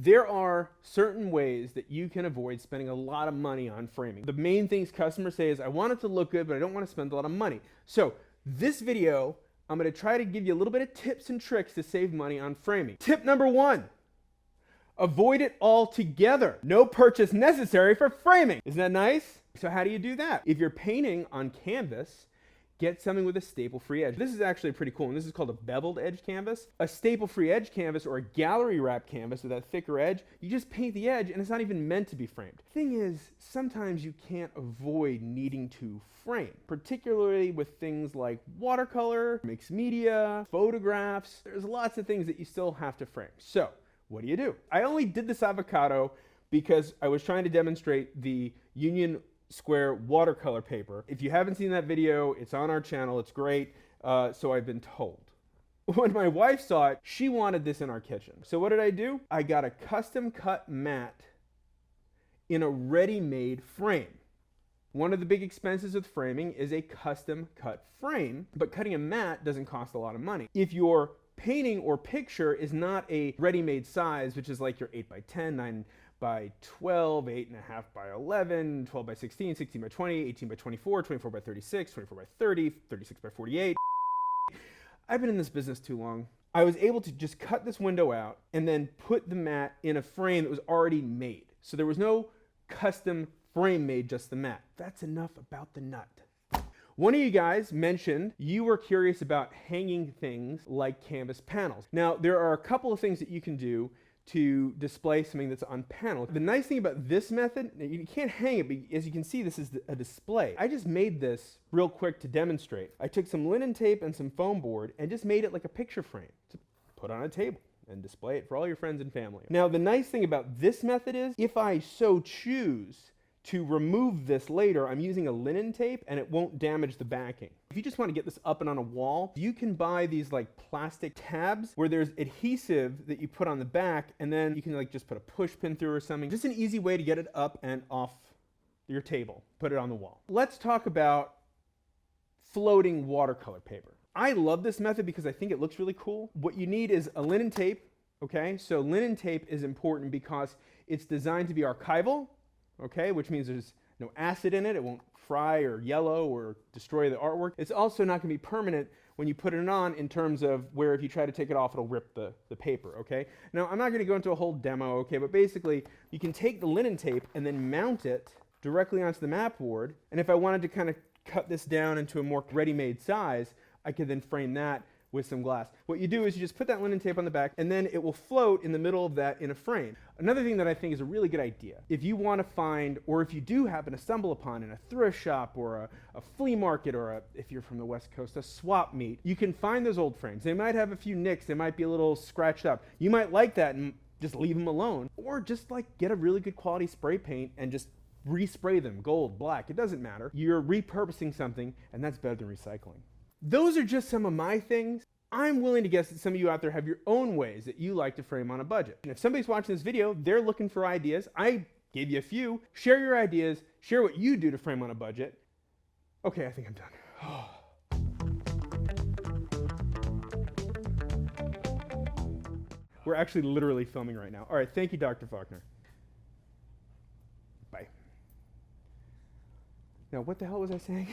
There are certain ways that you can avoid spending a lot of money on framing. The main things customers say is, I want it to look good, but I don't want to spend a lot of money. So this video, I'm going to try to give you a little bit of tips and tricks to save money on framing. Tip number 1, avoid it altogether. No purchase necessary for framing. Isn't that nice? So how do you do that? If you're painting on canvas, get something with a staple-free edge. This is actually pretty cool, and this is called a beveled edge canvas. A staple-free edge canvas or a gallery wrap canvas with that thicker edge, you just paint the edge and it's not even meant to be framed. Thing is, sometimes you can't avoid needing to frame, particularly with things like watercolor, mixed media, photographs. There's lots of things that you still have to frame. So what do? I only did this avocado because I was trying to demonstrate the Union Square watercolor paper. If you haven't seen that video, it's on our channel. It's great. So I've been told. When my wife saw it, she wanted this in our kitchen. So what did I do? I got a custom cut mat in a ready-made frame. One of the big expenses with framing is a custom cut frame, but cutting a mat doesn't cost a lot of money. If your painting or picture is not a ready-made size, which is like your 8x10, 9 by 12, 8.5 by 11, 12 by 16, 16 by 20, 18 by 24, 24 by 36, 24 by 30, 36 by 48. I've been in this business too long. I was able to just cut this window out and then put the mat in a frame that was already made. So there was no custom frame made, just the mat. That's enough about the nut. One of you guys mentioned you were curious about hanging things like canvas panels. Now, there are a couple of things that you can do to display something that's on panel. The nice thing about this method, you can't hang it, but as you can see, this is a display. I just made this real quick to demonstrate. I took some linen tape and some foam board and just made it like a picture frame to put on a table and display it for all your friends and family. Now, the nice thing about this method is, if I so choose to remove this later, I'm using a linen tape and it won't damage the backing. If you just want to get this up and on a wall, you can buy these like plastic tabs where there's adhesive that you put on the back, and then you can like just put a push pin through or something. Just an easy way to get it up and off your table. Put it on the wall. Let's talk about floating watercolor paper. I love this method because I think it looks really cool. What you need is a linen tape, okay? So linen tape is important because it's designed to be archival, okay, which means there's no acid in it. It won't fry or yellow or destroy the artwork. It's also not going to be permanent when you put it on, in terms of where if you try to take it off, it'll rip the paper, okay? Now, I'm not going to go into a whole demo, okay, but basically, you can take the linen tape and then mount it directly onto the mat board, and if I wanted to kind of cut this down into a more ready-made size, I could then frame that with some glass. What you do is you just put that linen tape on the back, and then it will float in the middle of that in a frame. Another thing that I think is a really good idea, if you want to find, or if you do happen to stumble upon in a thrift shop or a flea market, or if you're from the West Coast, a swap meet, you can find those old frames. They might have a few nicks, they might be a little scratched up. You might like that and just leave them alone, or just like get a really good quality spray paint and just respray them, gold, black, it doesn't matter. You're repurposing something, and that's better than recycling. Those are just some of my things. I'm willing to guess that some of you out there have your own ways that you like to frame on a budget. And if somebody's watching this video, they're looking for ideas. I gave you a few. Share your ideas. Share what you do to frame on a budget. Okay, I think I'm done. We're actually literally filming right now. All right, thank you, Dr. Faulkner. Bye. Now, what the hell was I saying?